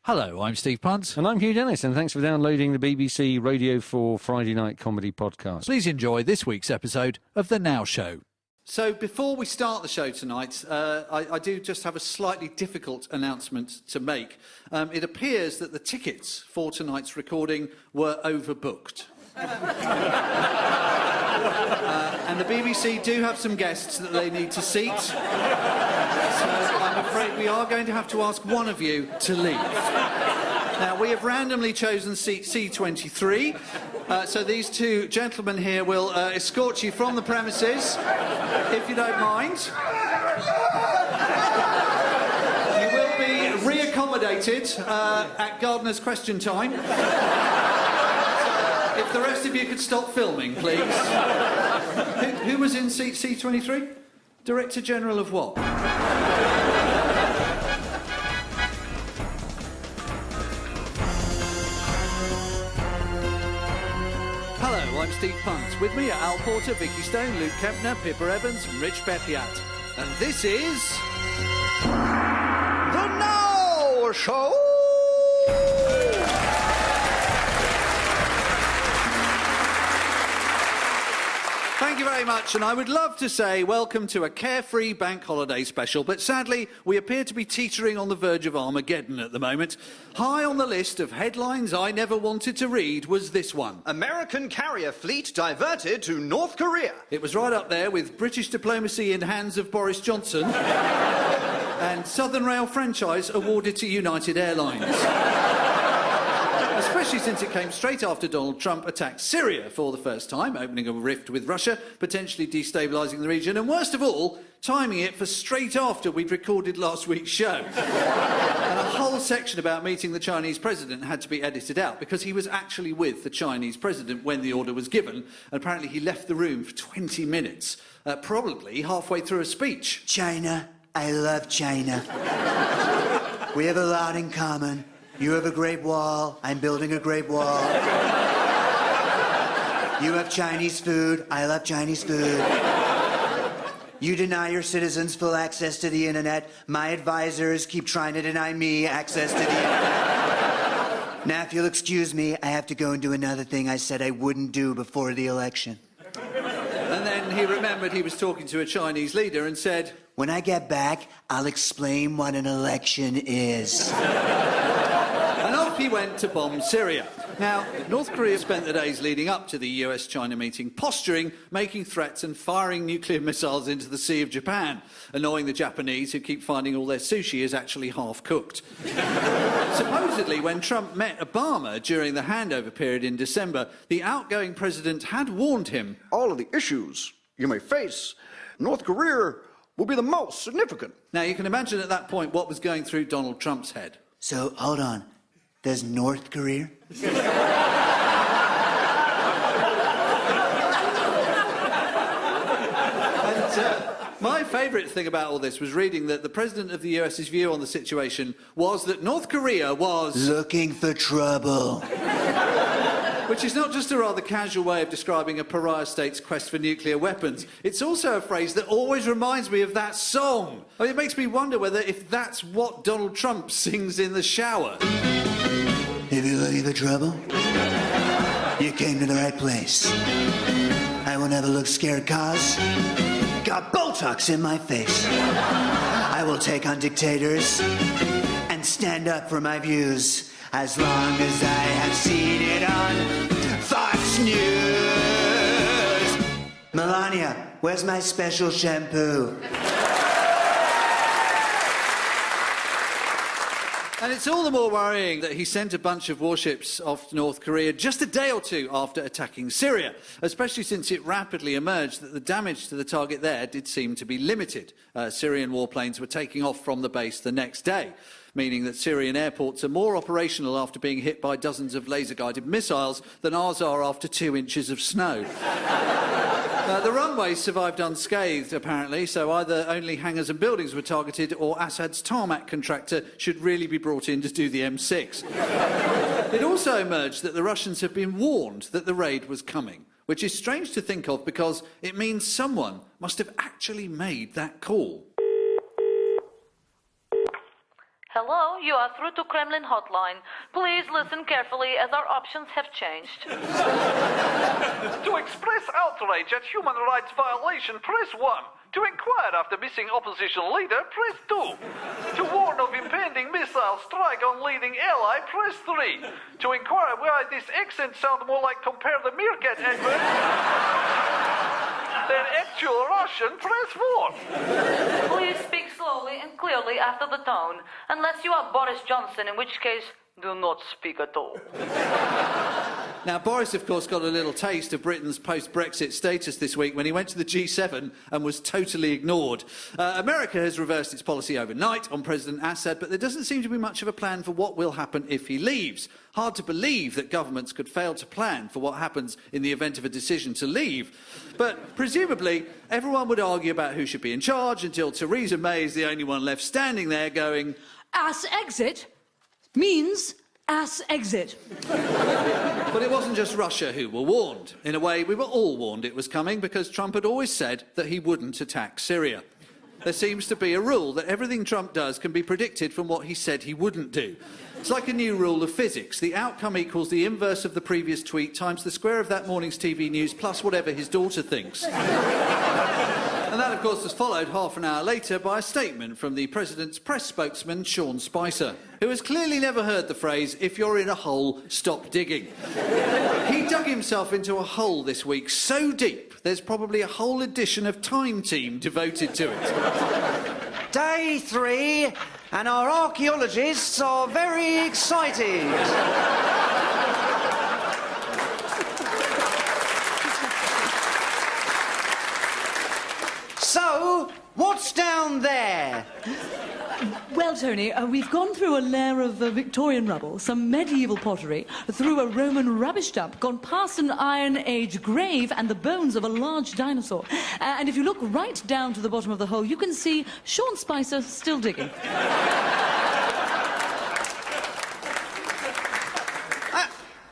Hello, I'm Steve Punt. And I'm Hugh Dennis, and thanks for downloading the BBC Radio 4 Friday Night Comedy Podcast. Please enjoy this week's episode of The Now Show. So before we start the show tonight, I do just have a slightly difficult announcement to make. It appears that the tickets for tonight's recording were overbooked. And the BBC do have some guests that they need to seat. So I'm afraid we are going to have to ask one of you to leave. Now, we have randomly chosen seat C23. So these two gentlemen here will escort you from the premises, if you don't mind. You will be reaccommodated at Gardener's question time. If the rest of you could stop filming, please. Who was in seat C23? Director General of what? Hello, I'm Steve Punt. With me are Al Porter, Vikki Stone, Luke Kempner, Pippa Evans and Rich Peppiatt. And this is... The Now Show! Thank you very much, and I would love to say welcome to a carefree bank holiday special, but sadly we appear to be teetering on the verge of Armageddon at the moment. High on the list of headlines I never wanted to read was this one. American carrier fleet diverted to North Korea. It was right up there with British diplomacy in hands of Boris Johnson and Southern Rail franchise awarded to United Airlines. Especially since it came straight after Donald Trump attacked Syria for the first time, opening a rift with Russia, potentially destabilising the region, and worst of all, timing it for straight after we'd recorded last week's show. And a whole section about meeting the Chinese president had to be edited out because he was actually with the Chinese president when the order was given, and apparently he left the room for 20 minutes, probably halfway through a speech. China, I love China. We have a lot in common. You have a great wall, I'm building a great wall. You have Chinese food, I love Chinese food. You deny your citizens full access to the internet. My advisors keep trying to deny me access to the internet. Now, if you'll excuse me, I have to go and do another thing I said I wouldn't do before the election. And then he remembered he was talking to a Chinese leader and said, when I get back, I'll explain what an election is. And off he went to bomb Syria. Now, North Korea spent the days leading up to the US-China meeting posturing, making threats and firing nuclear missiles into the Sea of Japan, annoying the Japanese who keep finding all their sushi is actually half-cooked. Supposedly, when Trump met Obama during the handover period in December, the outgoing president had warned him, all of the issues you may face, North Korea will be the most significant. Now, you can imagine at that point what was going through Donald Trump's head. So, hold on. There's North Korea? My favourite thing about all this was reading that the President of the US's view on the situation was that North Korea was... looking for trouble. Which is not just a rather casual way of describing a pariah state's quest for nuclear weapons. It's also a phrase that always reminds me of that song. I mean, it makes me wonder whether if that's what Donald Trump sings in the shower. If you're looking for trouble, you came to the right place. I will never look scared, cause got Botox in my face. I will take on dictators and stand up for my views as long as I have seen it on Fox News. Melania, where's my special shampoo? And it's all the more worrying that he sent a bunch of warships off to North Korea just a day or two after attacking Syria, especially since it rapidly emerged that the damage to the target there did seem to be limited. Syrian warplanes were taking off from the base the next day, meaning that Syrian airports are more operational after being hit by dozens of laser-guided missiles than ours are after 2 inches of snow. The runways survived unscathed, apparently, so either only hangars and buildings were targeted or Assad's tarmac contractor should really be brought in to do the M6. It also emerged that the Russians have been warned that the raid was coming, which is strange to think of because it means someone must have actually made that call. Hello, you are through to Kremlin hotline. Please listen carefully as our options have changed. To express outrage at human rights violation, press 1. To inquire after missing opposition leader, press 2. To warn of impending missile strike on leading ally, press 3. To inquire why this accent sounds more like Compare the Meerkat advert than actual Russian, press 4. Please speak slowly and clearly after the tone, unless you are Boris Johnson, in which case, do not speak at all. Now, Boris, of course, got a little taste of Britain's post-Brexit status this week when he went to the G7 and was totally ignored. America has reversed its policy overnight on President Assad, but there doesn't seem to be much of a plan for what will happen if he leaves. Hard to believe that governments could fail to plan for what happens in the event of a decision to leave. But presumably, everyone would argue about who should be in charge until Theresa May is the only one left standing there going, "Ass exit means ass exit." But it wasn't just Russia who were warned. In a way, we were all warned it was coming because Trump had always said that he wouldn't attack Syria. There seems to be a rule that everything Trump does can be predicted from what he said he wouldn't do. It's like a new rule of physics. The outcome equals the inverse of the previous tweet times the square of that morning's TV news plus whatever his daughter thinks. And that, of course, was followed half an hour later by a statement from the President's press spokesman, Sean Spicer, who has clearly never heard the phrase, "If you're in a hole, stop digging." He dug himself into a hole this week so deep, there's probably a whole edition of Time Team devoted to it. Day 3, and our archaeologists are very excited. So, what's down there? Well, Tony, we've gone through a layer of Victorian rubble, some medieval pottery, through a Roman rubbish dump, gone past an Iron Age grave and the bones of a large dinosaur. And if you look right down to the bottom of the hole, you can see Sean Spicer still digging.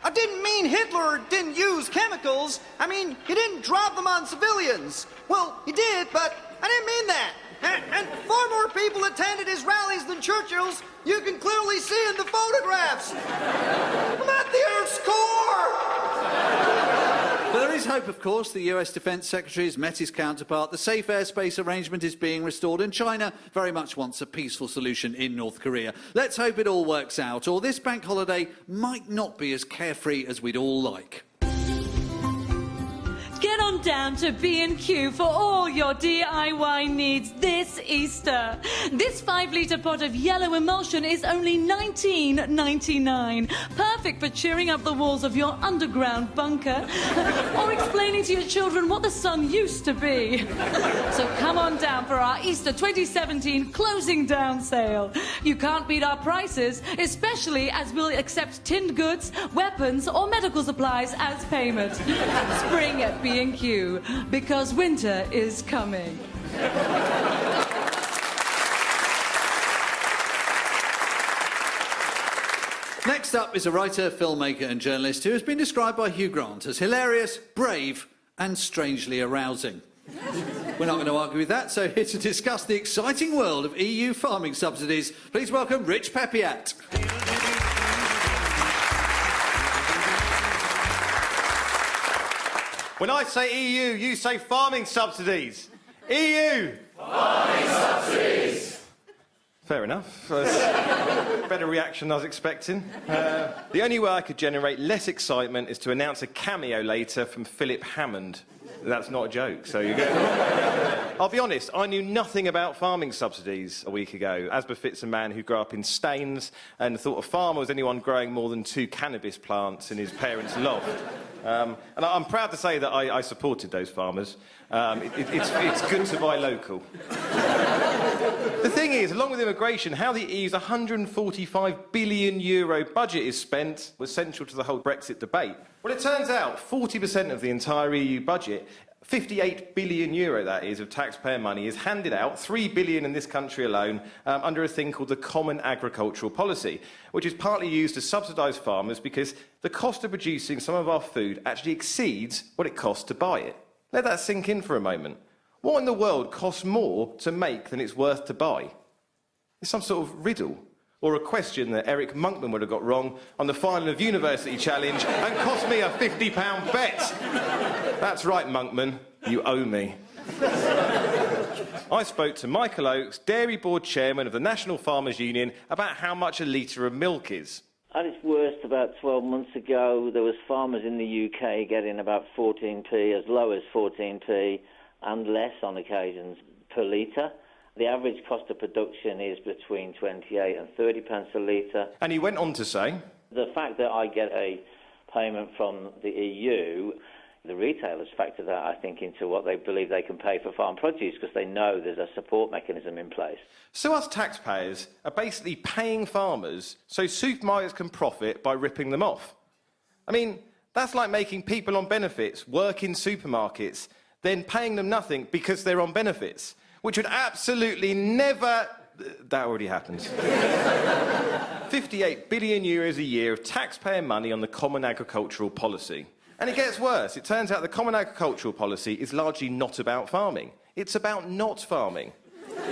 I didn't mean Hitler didn't use chemicals. I mean, he didn't drop them on civilians. Well, he did, but I didn't mean that. And far more people attended his rallies than Churchill's. You can clearly see in the photographs. I'm at the Earth's core. But there is hope, of course. The US Defence Secretary has met his counterpart. The safe airspace arrangement is being restored, and China very much wants a peaceful solution in North Korea. Let's hope it all works out, or this bank holiday might not be as carefree as we'd all like. Get on down to B&Q for all your DIY needs this Easter. This 5-litre pot of yellow emulsion is only $19.99. Perfect for cheering up the walls of your underground bunker or explaining to your children what the sun used to be. So come on down for our Easter 2017 closing down sale. You can't beat our prices, especially as we'll accept tinned goods, weapons or medical supplies as payment. Spring at B&Q, because winter is coming. Next up is a writer, filmmaker and journalist who has been described by Hugh Grant as hilarious, brave and strangely arousing. We're not going to argue with that, so here to discuss the exciting world of EU farming subsidies, please welcome Rich Peppiatt. When I say EU, you say farming subsidies. EU! Farming subsidies! Fair enough. Better reaction than I was expecting. The only way I could generate less excitement is to announce a cameo later from Philip Hammond. That's not a joke, so you go. I'll be honest, I knew nothing about farming subsidies a week ago, as befits a man who grew up in Staines and thought a farmer was anyone growing more than 2 cannabis plants in his parents' loft. And I'm proud to say that I supported those farmers. It's good to buy local. The thing is, along with immigration, how the EU's €145 billion budget is spent was central to the whole Brexit debate. Well, it turns out 40% of the entire EU budget, €58 billion that is, of taxpayer money, is handed out, €3 billion in this country alone, under a thing called the Common Agricultural Policy, which is partly used to subsidise farmers because the cost of producing some of our food actually exceeds what it costs to buy it. Let that sink in for a moment. What in the world costs more to make than it's worth to buy? It's some sort of riddle. or a question that Eric Monkman would have got wrong on the final of University Challenge and cost me a £50 bet. That's right, Monkman, you owe me. I spoke to Michael Oakes, Dairy Board Chairman of the National Farmers Union, about how much a litre of milk is. At its worst, about 12 months ago, there was farmers in the UK getting about 14p, as low as 14p, and less on occasions per litre. The average cost of production is between 28 and 30 pence a litre. And he went on to say, the fact that I get a payment from the EU, the retailers factor that, I think, into what they believe they can pay for farm produce because they know there's a support mechanism in place. So us taxpayers are basically paying farmers so supermarkets can profit by ripping them off. I mean, that's like making people on benefits work in supermarkets, then paying them nothing because they're on benefits, which would absolutely never... That already happens. 58 billion euros a year of taxpayer money on the Common Agricultural Policy. And it gets worse. It turns out the Common Agricultural Policy is largely not about farming. It's about not farming.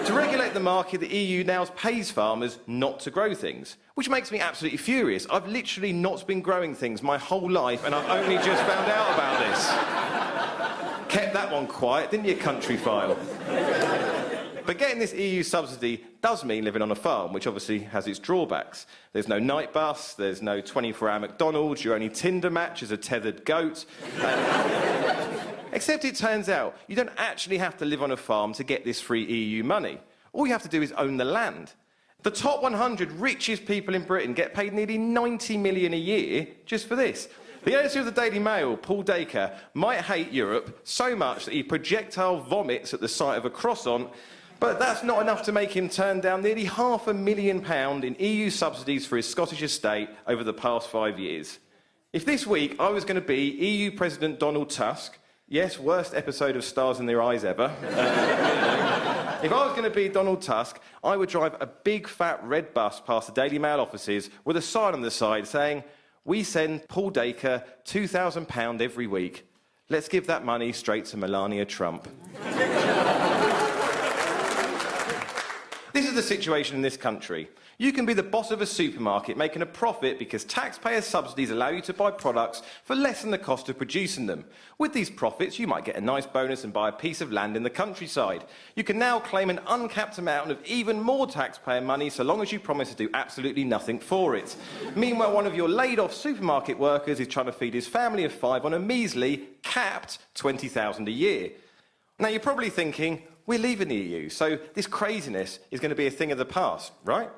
To regulate the market, the EU now pays farmers not to grow things, which makes me absolutely furious. I've literally not been growing things my whole life, and I've only just found out about this. Kept that one quiet, didn't you, country file? But getting this EU subsidy does mean living on a farm, which obviously has its drawbacks. There's no night bus, there's no 24-hour McDonald's, your only Tinder match is a tethered goat. Except it turns out you don't actually have to live on a farm to get this free EU money. All you have to do is own the land. The top 100 richest people in Britain get paid nearly 90 million a year just for this. The editor of the Daily Mail, Paul Dacre, might hate Europe so much that he projectile vomits at the sight of a croissant, but that's not enough to make him turn down nearly £500,000 in EU subsidies for his Scottish estate over the past 5 years. If this week I was going to be EU President Donald Tusk, yes, worst episode of Stars in Their Eyes ever, if I was going to be Donald Tusk, I would drive a big fat red bus past the Daily Mail offices with a sign on the side saying, "We send Paul Dacre £2,000 every week. Let's give that money straight to Melania Trump." This is the situation in this country. You can be the boss of a supermarket making a profit because taxpayer subsidies allow you to buy products for less than the cost of producing them. With these profits, you might get a nice bonus and buy a piece of land in the countryside. You can now claim an uncapped amount of even more taxpayer money so long as you promise to do absolutely nothing for it. Meanwhile, one of your laid-off supermarket workers is trying to feed his family of 5 on a measly, capped £20,000 a year. Now, you're probably thinking, we're leaving the EU, so this craziness is going to be a thing of the past, right?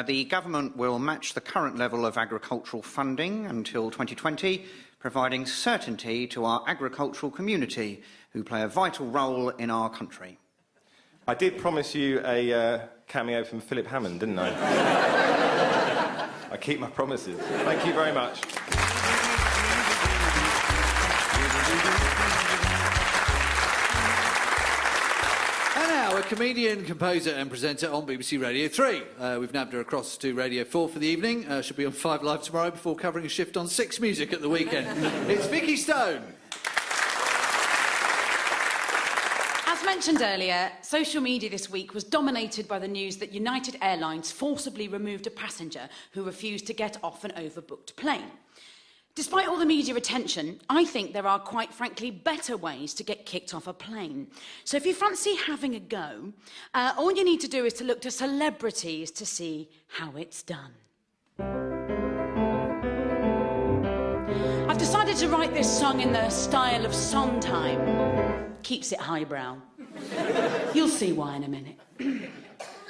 The government will match the current level of agricultural funding until 2020, providing certainty to our agricultural community, who play a vital role in our country. I did promise you a cameo from Philip Hammond, didn't I? I keep my promises. Thank you very much. A comedian, composer and presenter on BBC Radio 3. We've nabbed her across to Radio 4 for the evening. She'll be on 5 Live tomorrow before covering a shift on 6 Music at the weekend. It's Vikki Stone. As mentioned earlier, social media this week was dominated by the news that United Airlines forcibly removed a passenger who refused to get off an overbooked plane. Despite all the media attention, I think there are, quite frankly, better ways to get kicked off a plane. So if you fancy having a go, all you need to do is to look to celebrities to see how it's done. I've decided to write this song in the style of Sondheim. Keeps it highbrow. You'll see why in a minute.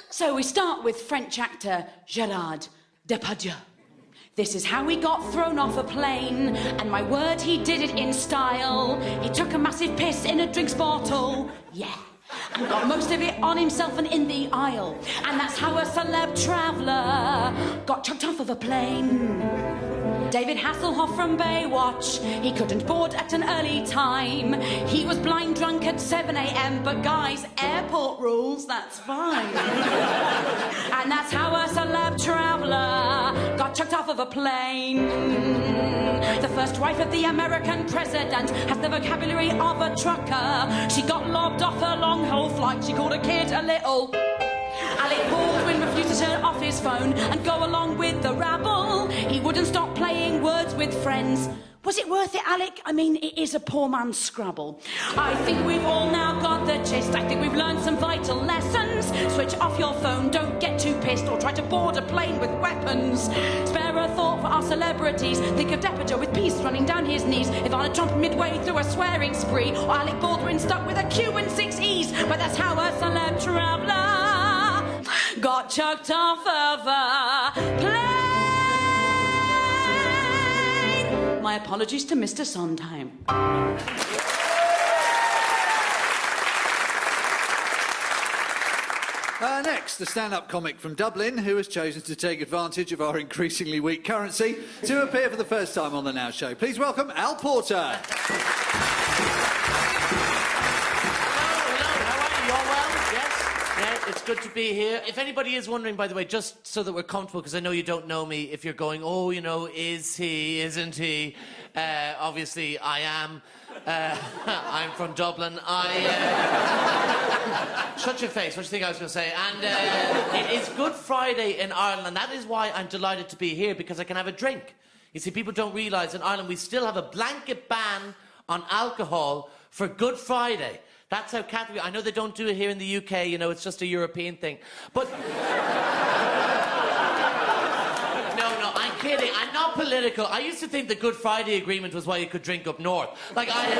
So we start with French actor Gérard Depardieu. This is how he got thrown off a plane, and my word, he did it in style. He took a massive piss in a drinks bottle, yeah, and got most of it on himself and in the aisle. And that's how a celeb traveller got chucked off of a plane. David Hasselhoff from Baywatch, he couldn't board at an early time. He was blind drunk at 7 a.m, but guys, airport rules, that's fine. And that's how a celeb traveller got chucked off of a plane. The first wife of the American president has the vocabulary of a trucker. She got lobbed off her long-haul flight. She called a kid a little Alec Baldwin refused to turn off his phone and go along with the rabble. He wouldn't stop playing words with friends. Was it worth it, Alec? I mean, it is a poor man's Scrabble. I think we've all now got the gist. I think we've learned some vital lessons. Switch off your phone, don't get too pissed, or try to board a plane with weapons. Spare a thought for our celebrities. Think of Depager with peace running down his knees. If Ivana Trump midway through a swearing spree, or Alec Baldwin stuck with a Q and 6 E's. But that's how a celeb traveller got chucked off of a plane. My apologies to Mr. Sondheim. Next, the stand-up comic from Dublin who has chosen to take advantage of our increasingly weak currency to appear for the first time on the Now Show. Please welcome Al Porter. It's good to be here. If anybody is wondering, by the way, just so that we're comfortable, because I know you don't know me, if you're going, oh, you know, is he, isn't he? Obviously, I am. I'm from Dublin. Shut your face. What do you think I was going to say? And it is Good Friday in Ireland, and that is why I'm delighted to be here, because I can have a drink. You see, people don't realise in Ireland we still have a blanket ban on alcohol for Good Friday. That's how Catholic... I know they don't do it here in the UK, you know, it's just a European thing. But... No, I'm kidding. I'm not political. I used to think the Good Friday Agreement was why you could drink up north. Like, I had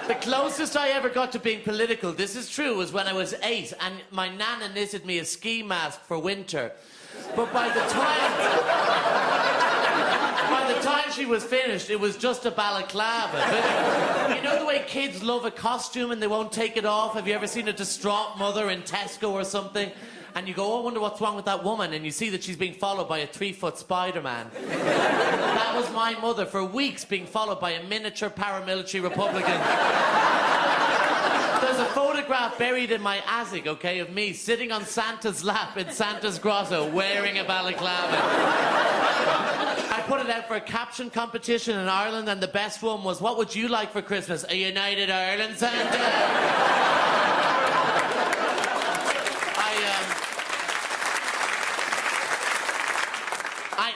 no... The closest I ever got to being political, this is true, was when I was 8, and my nana knitted me a ski mask for winter. But by the time she was finished, it was just a balaclava. But you know the way kids love a costume and they won't take it off? Have you ever seen a distraught mother in Tesco or something? And you go, oh, I wonder what's wrong with that woman. And you see that she's being followed by a 3-foot Spider-Man. That was my mother for weeks, being followed by a miniature paramilitary Republican. There's a photograph buried in my attic, okay, of me sitting on Santa's lap in Santa's grotto wearing a balaclava. I put it out for a caption competition in Ireland, and the best one was, what would you like for Christmas? A United Ireland, Santa?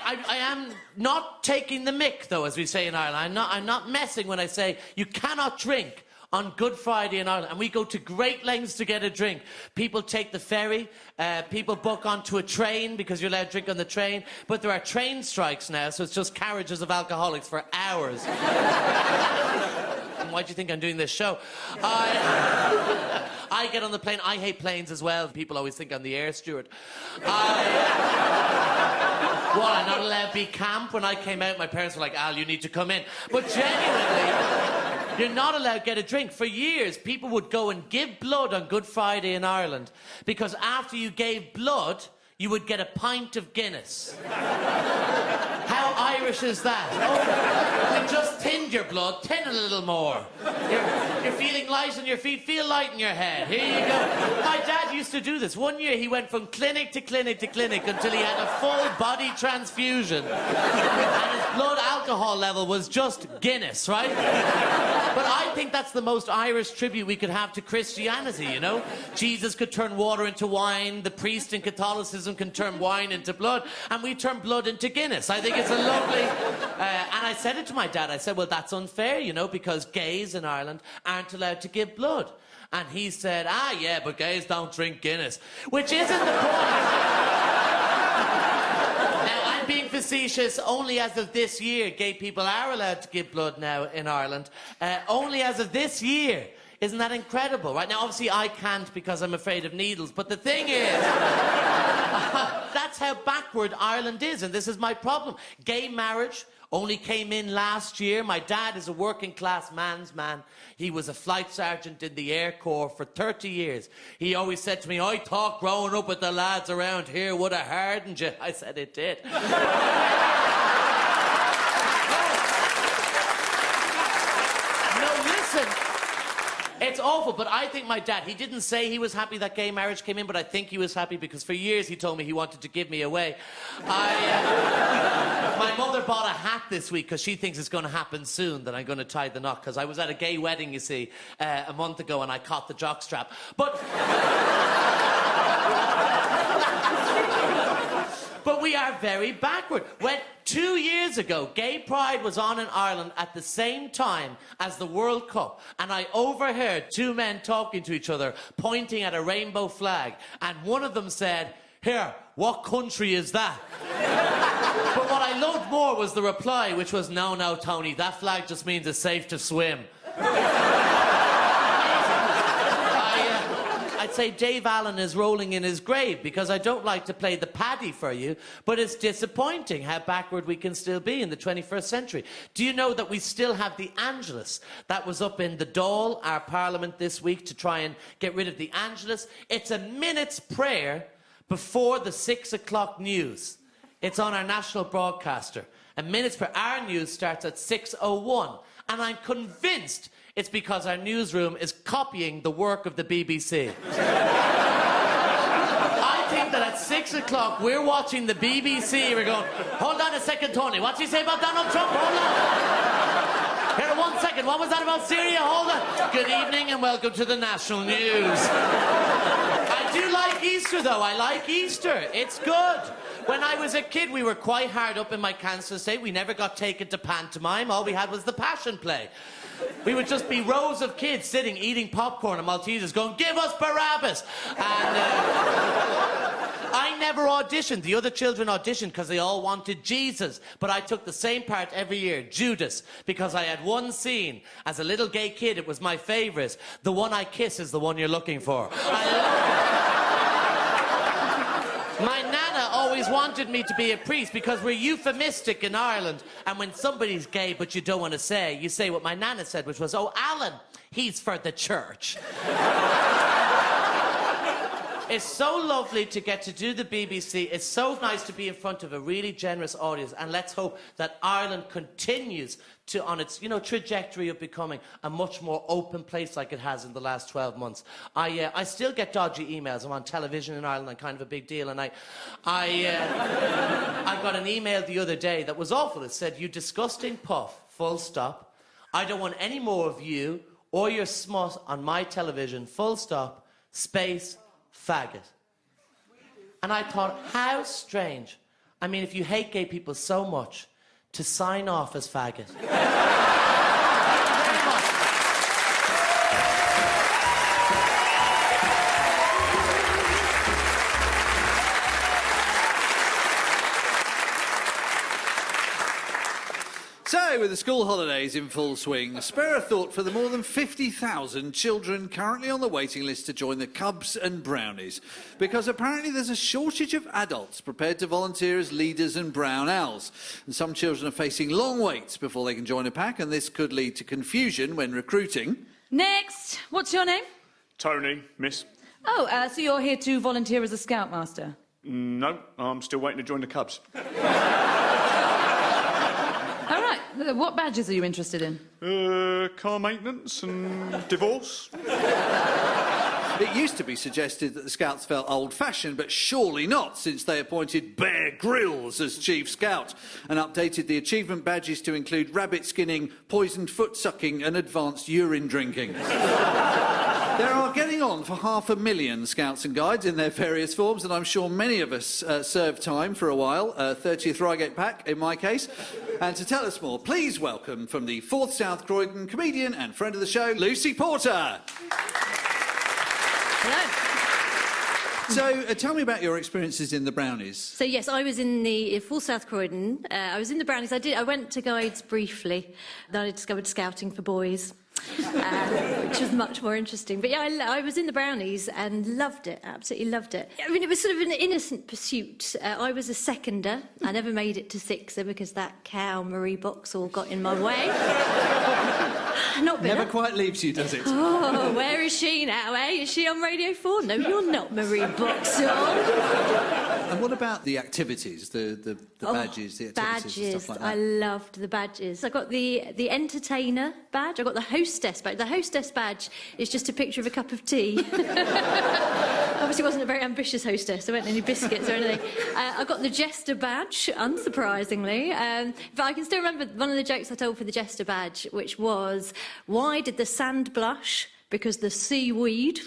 I am not taking the mick, though, as we say in Ireland. I'm not messing when I say you cannot drink on Good Friday in Ireland, and we go to great lengths to get a drink. People take the ferry, people book onto a train because you're allowed to drink on the train, but there are train strikes now, so it's just carriages of alcoholics for hours. Why do you think I'm doing this show? I get on the plane. I hate planes as well. People always think I'm the air steward. Well, I'm not allowed to be camp. When I came out, my parents were like, Al, you need to come in. But genuinely... You're not allowed to get a drink. For years, people would go and give blood on Good Friday in Ireland because after you gave blood, you would get a pint of Guinness. How Irish is that? Oh, we just thinned your blood. Thin a little more. You're feeling light on your feet. Feel light in your head. Here you go. My dad used to do this. One year, he went from clinic to clinic to clinic until he had a full body transfusion. And his blood alcohol level was just Guinness, right? But I think that's the most Irish tribute we could have to Christianity, you know? Jesus could turn water into wine, the priest in Catholicism can turn wine into blood, and we turn blood into Guinness. I think it's a lovely... and I said it to my dad, I said, well, that's unfair, you know, because gays in Ireland aren't allowed to give blood. And he said, yeah, but gays don't drink Guinness. Which isn't the point. Now, I'm being facetious. Only as of this year, gay people are allowed to give blood now in Ireland. Only as of this year. Isn't that incredible? Right now, obviously, I can't because I'm afraid of needles. But the thing is, that's how backward Ireland is. And this is my problem. Gay marriage only came in last year. My dad is a working class man's man. He was a flight sergeant in the Air Corps for 30 years. He always said to me, I thought growing up with the lads around here would have hardened you. I said it did. No, listen. It's awful, but I think my dad, he didn't say he was happy that gay marriage came in, but I think he was happy because for years he told me he wanted to give me away. My mother bought a hat this week because she thinks it's going to happen soon, that I'm going to tie the knot, because I was at a gay wedding, you see, a month ago, and I caught the jockstrap. But... But we are very backward. When 2 years ago, Gay Pride was on in Ireland at the same time as the World Cup, and I overheard two men talking to each other, pointing at a rainbow flag, and one of them said, "Here, what country is that?" But what I loved more was the reply, which was, "No, no, Tony, that flag just means it's safe to swim." I'd say Dave Allen is rolling in his grave, because I don't like to play the paddy for you, but it's disappointing how backward we can still be in the 21st century. Do you know that we still have the Angelus? That was up in the Dáil, our parliament, this week to try and get rid of the Angelus. It's a minute's prayer before the 6 o'clock news. It's on our national broadcaster. A minute's prayer. Our news starts at 6:01, and I'm convinced it's because our newsroom is copying the work of the BBC. I think that at 6 o'clock, we're watching the BBC, we're going, "Hold on a second, Tony, what's he say about Donald Trump? Hold on. Here, 1 second, what was that about Syria? Hold on. Good evening and welcome to the national news." I do like Easter, though. I like Easter. It's good. When I was a kid, we were quite hard up in my Kansas estate. We never got taken to pantomime. All we had was the Passion Play. We would just be rows of kids sitting, eating popcorn and Maltesers, going, "Give us Barabbas!" And I never auditioned. The other children auditioned because they all wanted Jesus. But I took the same part every year, Judas, because I had one scene. As a little gay kid, it was my favourite. The one I kiss is the one you're looking for. I love it. My nana always wanted me to be a priest because we're euphemistic in Ireland. And when somebody's gay but you don't want to say, you say what my nana said, which was, "Oh, Alan, he's for the church." It's so lovely to get to do the BBC. It's so nice to be in front of a really generous audience. And let's hope that Ireland continues to, on its, trajectory of becoming a much more open place like it has in the last 12 months. I still get dodgy emails. I'm on television in Ireland. I'm kind of a big deal. And I got an email the other day that was awful. It said, "You disgusting puff, full stop. I don't want any more of you or your smut on my television, full stop, space, faggot." And I thought, how strange. I mean, if you hate gay people so much, to sign off as faggot. Thank you very much. So, with the school holidays in full swing, spare a thought for the more than 50,000 children currently on the waiting list to join the Cubs and Brownies. Because apparently there's a shortage of adults prepared to volunteer as leaders and brown owls. And some children are facing long waits before they can join a pack, and this could lead to confusion when recruiting. Next. What's your name? Tony, miss. Oh, so you're here to volunteer as a scoutmaster? No, I'm still waiting to join the Cubs. All right. What badges are you interested in? Car maintenance and divorce. It used to be suggested that the Scouts felt old-fashioned, but surely not, since they appointed Bear Grylls as Chief Scout and updated the achievement badges to include rabbit skinning, poisoned foot sucking and advanced urine drinking. There are getting on for 500,000 Scouts and Guides in their various forms, and I'm sure many of us served time for a while, 30th Reigate Pack in my case. And to tell us more, please welcome from the 4th South Croydon comedian and friend of the show, Lucy Porter. Hello. So, tell me about your experiences in the Brownies. So, yes, I was in the full South Croydon. I was in the Brownies. I went to Guides briefly. Then I discovered scouting for boys, which was much more interesting. But, yeah, I was in the Brownies and loved it, absolutely loved it. I mean, it was sort of an innocent pursuit. I was a seconder. I never made it to sixer because that cow Marie Boxall got in my way. Never quite leaves you, does it? Oh, where is she now, eh? Is she on Radio 4? No, you're not, Marie Boxall. And what about the activities, the badges, the activities badges. and stuff like that? I loved the badges. I got the entertainer badge. I got the hostess badge. The hostess badge is just a picture of a cup of tea. Obviously wasn't a very ambitious hostess. There weren't any biscuits or anything. I got the jester badge, unsurprisingly. But I can still remember one of the jokes I told for the jester badge, which was, "Why did the sand blush? Because the seaweed."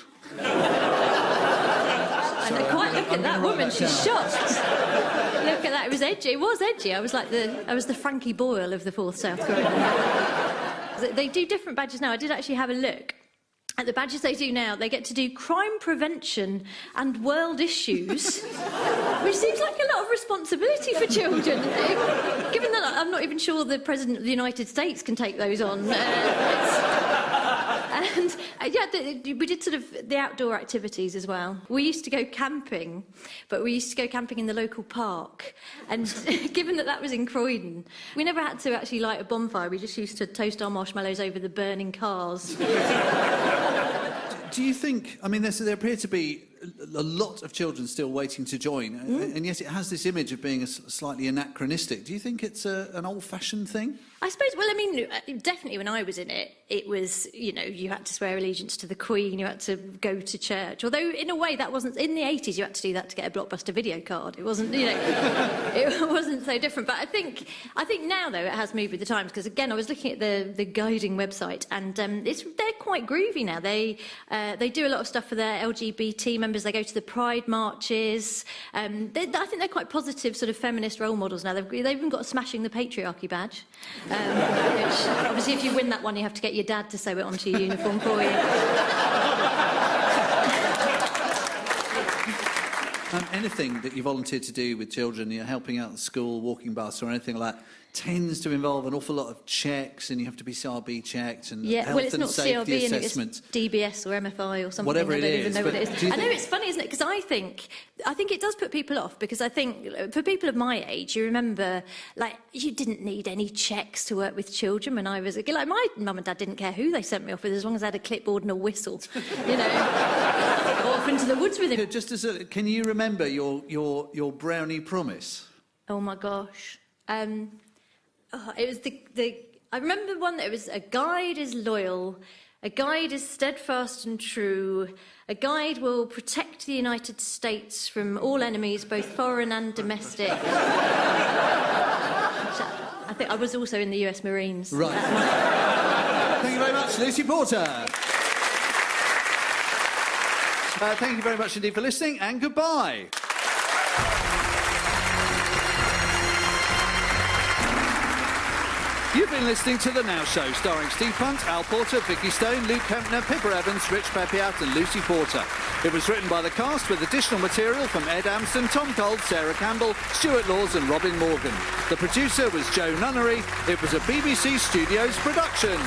And I quite look at that woman, she's shocked. that. It was edgy. It was edgy. I was the Frankie Boyle of the 4th South Korea. They do different badges now. I did actually have a look at the badges they do now. They get to do crime prevention and world issues, which seems like a lot of responsibility for children. Given that I'm not even sure the President of the United States can take those on. We did sort of the outdoor activities as well. We used to go camping, but we used to go camping in the local park. And given that was in Croydon, we never had to actually light a bonfire. We just used to toast our marshmallows over the burning cars. Do you think, I mean, there appear to be a lot of children still waiting to join, and yet it has this image of being slightly anachronistic. Do you think it's an old-fashioned thing? I suppose, well, I mean, definitely when I was in it, it was, you know, you had to swear allegiance to the Queen, you had to go to church. Although, in a way, that wasn't... In the 80s, you had to do that to get a Blockbuster video card. It wasn't, you know... it wasn't so different. But I think now, though, it has moved with the times, because, again, I was looking at the guiding website, and they're quite groovy now. They do a lot of stuff for their LGBT members. They go to the Pride marches. I think they're quite positive, sort of feminist role models now. They've even got a Smashing the Patriarchy badge. Which, obviously, if you win that one, you have to get your dad to sew it onto your uniform for you. Anything that you volunteer to do with children, you're helping out the school, walking bus or anything like that, tends to involve an awful lot of checks, and you have to be CRB checked and health and safety assessments. It's DBS or MFI or something. Whatever it is. I don't even know what it is. I know it's funny, isn't it? Because I think it does put people off, because I think for people of my age, you remember, like, you didn't need any checks to work with children when I was a kid. Like, my mum and dad didn't care who they sent me off with, as long as I had a clipboard and a whistle, you know. Go off into the woods with him. Just as can you remember your brownie promise? Oh my gosh. It was I remember one that it was: a guide is loyal, a guide is steadfast and true, a guide will protect the United States from all enemies, both foreign and domestic. I think I was also in the US Marines. Right. Thank you very much, Lucy Porter. Thank you very much indeed for listening, and goodbye. You've been listening to The Now Show, starring Steve Punt, Al Porter, Vikki Stone, Luke Kempner, Pippa Evans, Rich Peppiatt and Lucy Porter. It was written by the cast with additional material from Ed Amston, Tom Cole, Sarah Campbell, Stuart Laws and Robin Morgan. The producer was Joe Nunnery. It was a BBC Studios production.